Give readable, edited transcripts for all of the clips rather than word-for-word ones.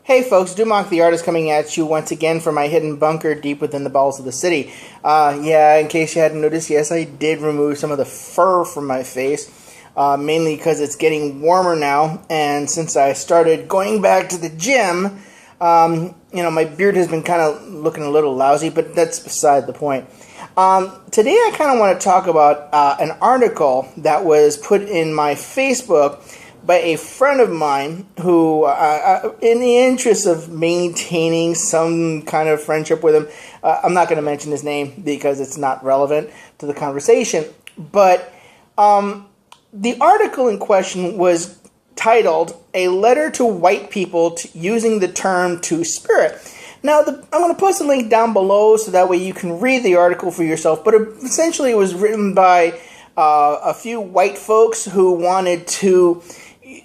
Hey folks, Dumonk the Artist coming at you once again from my hidden bunker deep within the bowels of the city. In case you hadn't noticed, yes, I did remove some of the fur from my face, mainly because it's getting warmer now, and since I started going back to the gym, my beard has been kind of looking a little lousy, but that's beside the point. Today I kind of want to talk about an article that was put in my Facebook by a friend of mine who, in the interest of maintaining some kind of friendship with him, I'm not going to mention his name because it's not relevant to the conversation, but the article in question was titled, "A Letter to White People Using the Term Two-Spirit." Now, I'm going to post a link down below so that way you can read the article for yourself, but essentially it was written by a few white folks who wanted to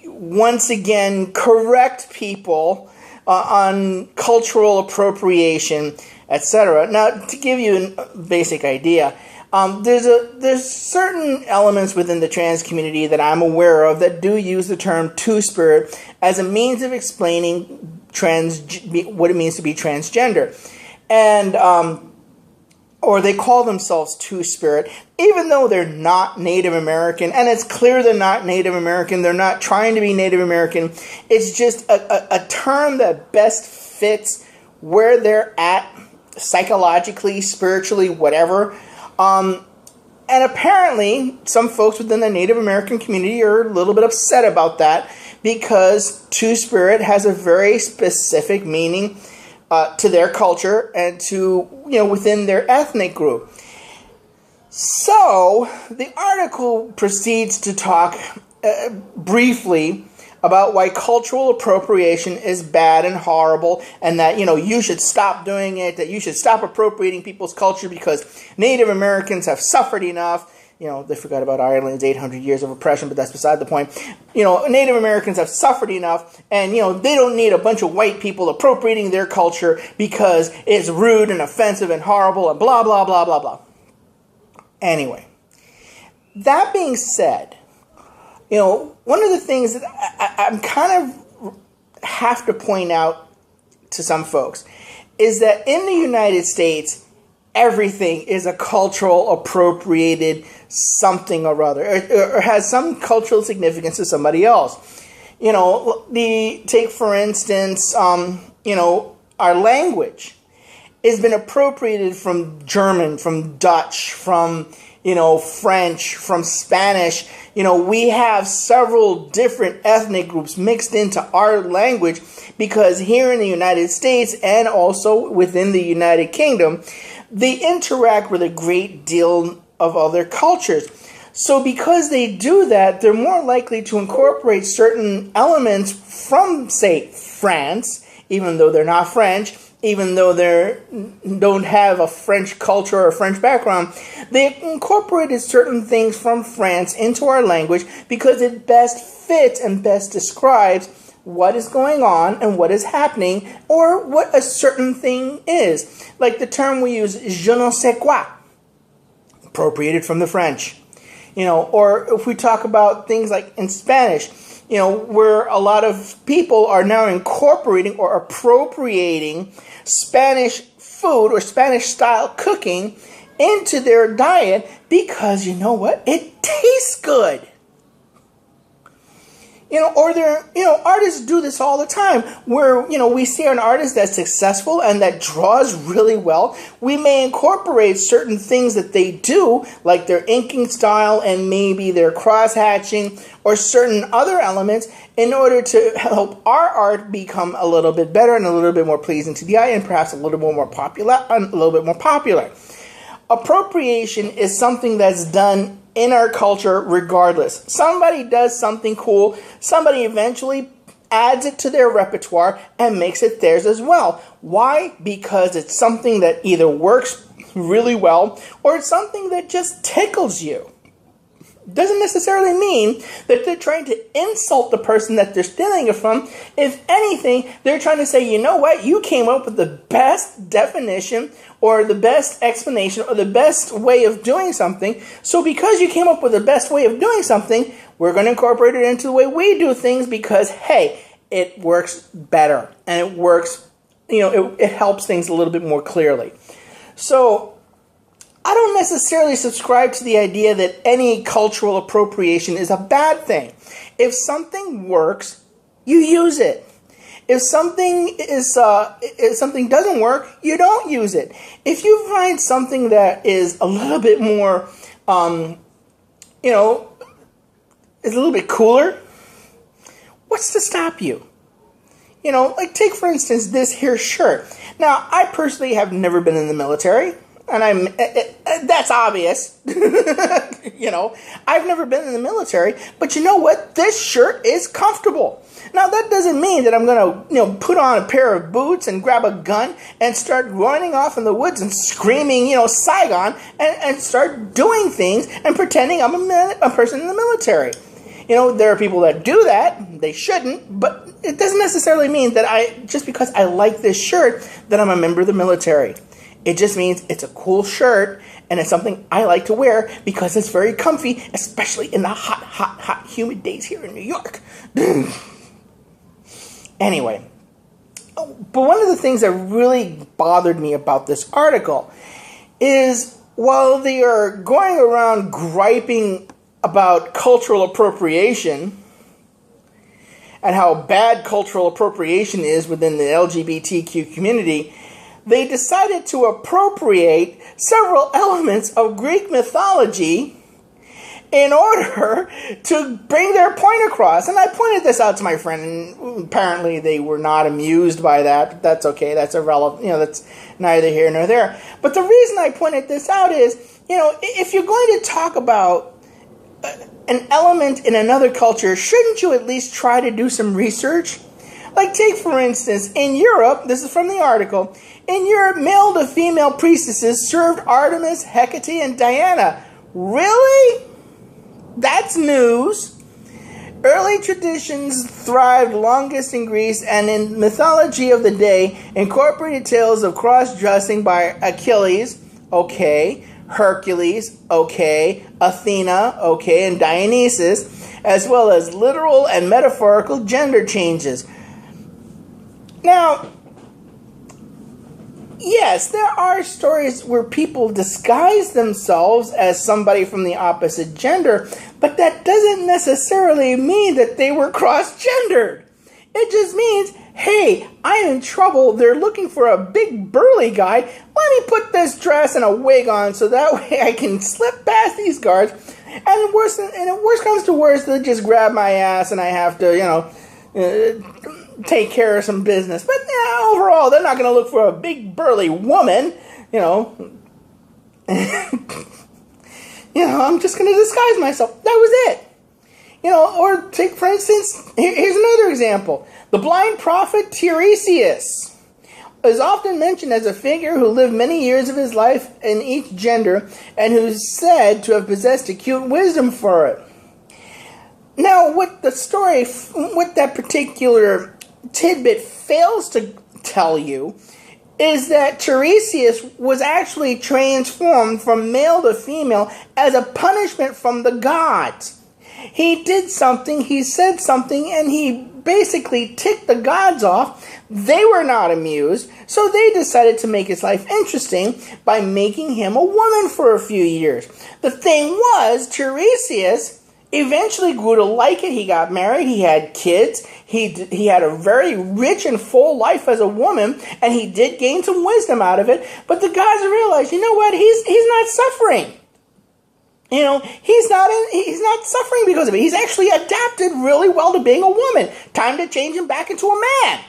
once again correct people on cultural appropriation, etc. Now, to give you a basic idea, there's certain elements within the trans community that I'm aware of that do use the term two-spirit as a means of explaining what it means to be transgender, and or they call themselves two-spirit, even though they're not Native American, and it's clear they're not Native American, they're not trying to be Native American, it's just a term that best fits where they're at psychologically, spiritually, whatever. And apparently, some folks within the Native American community are a little bit upset about that because two-spirit has a very specific meaning to their culture and to, within their ethnic group. So, the article proceeds to talk briefly about why cultural appropriation is bad and horrible, and that, you should stop doing it, that you should stop appropriating people's culture because Native Americans have suffered enough. They forgot about Ireland's 800 years of oppression, but that's beside the point. Native Americans have suffered enough, and, they don't need a bunch of white people appropriating their culture because it's rude and offensive and horrible and blah, blah, blah, blah, blah. Anyway, that being said, one of the things that I'm kind of have to point out to some folks is that in the United States, everything is a cultural appropriated something or other, or has some cultural significance to somebody else. Take for instance, our language has been appropriated from German, from Dutch, from French, from Spanish. We have several different ethnic groups mixed into our language because here in the United States and also within the United Kingdom, they interact with a great deal of other cultures. So because they do that, they're more likely to incorporate certain elements from, say, France, even though they're not French, even though they don't have a French culture or a French background. They incorporated certain things from France into our language because it best fits and best describes what is going on and what is happening, or what a certain thing is. Like the term we use, je ne sais quoi, appropriated from the French. Or if we talk about things like in Spanish, where a lot of people are now incorporating or appropriating Spanish food or Spanish-style cooking into their diet because, it tastes good. Artists do this all the time where, we see an artist that's successful and that draws really well. We may incorporate certain things that they do, like their inking style and maybe their cross-hatching or certain other elements in order to help our art become a little bit better and a little bit more pleasing to the eye and perhaps a little bit more popular. Appropriation is something that's done in our culture regardless. Somebody does something cool, somebody eventually adds it to their repertoire and makes it theirs as well. Why? Because it's something that either works really well or it's something that just tickles you. Doesn't necessarily mean that they're trying to insult the person that they're stealing it from. If anything, they're trying to say, you came up with the best definition or the best explanation or the best way of doing something. So because you came up with the best way of doing something, we're going to incorporate it into the way we do things because, hey, it works better, and it works, it helps things a little bit more clearly. So I don't necessarily subscribe to the idea that any cultural appropriation is a bad thing. If something works, you use it. If something doesn't work, you don't use it. If you find something that is a little bit more, is a little bit cooler, what's to stop you? Like take for instance this here shirt. Now, I personally have never been in the military, and that's obvious. I've never been in the military, but you know what? This shirt is comfortable. Now, that doesn't mean that I'm going to, put on a pair of boots and grab a gun and start running off in the woods and screaming, Saigon, and start doing things and pretending I'm a person in the military. There are people that do that. They shouldn't, but it doesn't necessarily mean that just because I like this shirt, that I'm a member of the military. It just means it's a cool shirt, and it's something I like to wear because it's very comfy, especially in the hot, humid days here in New York. Anyway, but one of the things that really bothered me about this article is while they are going around griping about cultural appropriation and how bad cultural appropriation is within the LGBTQ community, they decided to appropriate several elements of Greek mythology in order to bring their point across. And I pointed this out to my friend, and apparently they were not amused by that. But that's okay. That's irrelevant. That's neither here nor there. But the reason I pointed this out is, if you're going to talk about an element in another culture, shouldn't you at least try to do some research? Like, take, for instance, in Europe, this is from the article, in Europe, male to female priestesses served Artemis, Hecate, and Diana. Really? That's news. Early traditions thrived longest in Greece, and in mythology of the day, incorporated tales of cross-dressing by Achilles, okay, Hercules, okay, Athena, okay, and Dionysus, as well as literal and metaphorical gender changes. Now, yes, there are stories where people disguise themselves as somebody from the opposite gender, but that doesn't necessarily mean that they were cross-gendered. It just means, hey, I'm in trouble. They're looking for a big burly guy. Let me put this dress and a wig on so that way I can slip past these guards. And if worse comes to worse, they'll just grab my ass and I have to, take care of some business. But overall, they're not going to look for a big burly woman, I'm just going to disguise myself. That was it. Or take, for instance, here's another example. The blind prophet Tiresias is often mentioned as a figure who lived many years of his life in each gender and who's said to have possessed acute wisdom for it. Now, what that particular tidbit fails to tell you is that Tiresias was actually transformed from male to female as a punishment from the gods. He did something, he said something, and he basically ticked the gods off. They were not amused, so they decided to make his life interesting by making him a woman for a few years. The thing was, Tiresias eventually grew to like it. He got married, he had kids, he had a very rich and full life as a woman, and he did gain some wisdom out of it. But the gods realized, you know what, he's not suffering. He's not suffering because of it. He's actually adapted really well to being a woman. Time to change him back into a man.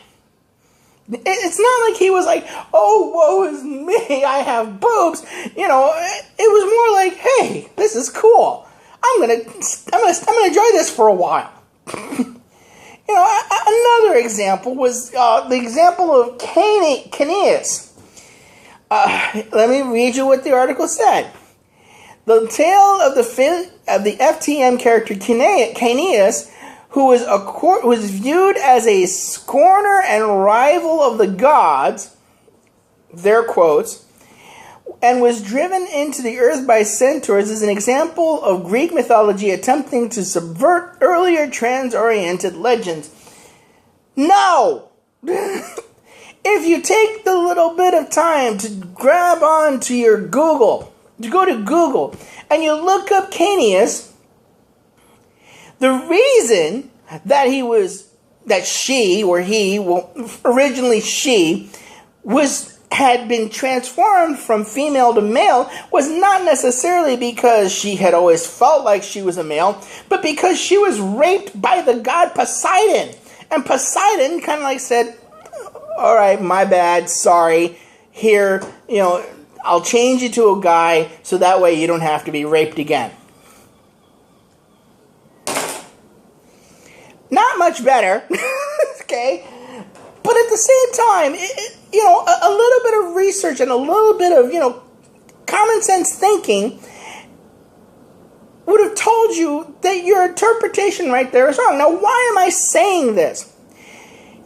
It's not like he was like, oh, woe is me, I have boobs. It was more like, hey, this is cool. I'm gonna enjoy this for a while. Another example was the example of Caeneus. Let me read you what the article said. The tale of the FTM character Caeneus, who was viewed as a scorner and rival of the gods, their quotes, and was driven into the earth by centaurs, is an example of Greek mythology attempting to subvert earlier trans-oriented legends. No! If you take the little bit of time to grab onto your Google, to go to Google, and you look up Canius, the reason that originally she, had been transformed from female to male was not necessarily because she had always felt like she was a male, but because she was raped by the god Poseidon. And Poseidon kind of like said, all right, my bad, sorry, here, I'll change you to a guy so that way you don't have to be raped again. Not much better, okay? But at the same time, a little bit of research and a little bit of, common sense thinking would have told you that your interpretation right there is wrong. Now, why am I saying this?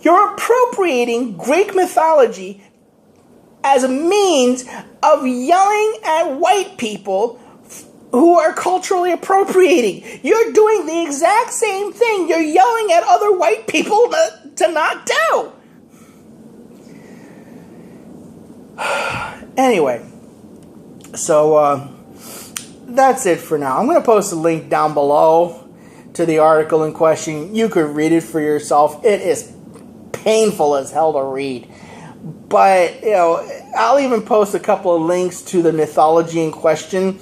You're appropriating Greek mythology as a means of yelling at white people who are culturally appropriating. You're doing the exact same thing you're yelling at other white people to not do. Anyway, so that's it for now. I'm going to post a link down below to the article in question. You could read it for yourself. It is painful as hell to read. But, I'll even post a couple of links to the mythology in question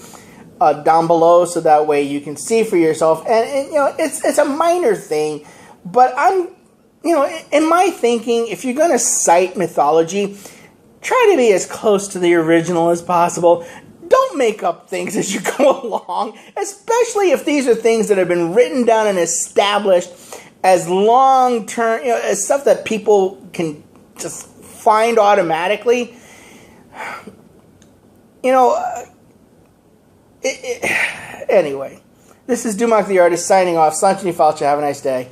down below so that way you can see for yourself. And it's a minor thing, but I'm, in my thinking, if you're going to cite mythology, try to be as close to the original as possible. Don't make up things as you go along, especially if these are things that have been written down and established as long-term, as stuff that people can just find automatically. Anyway, this is Dumak the Artist signing off. Sanchini Falcha, have a nice day.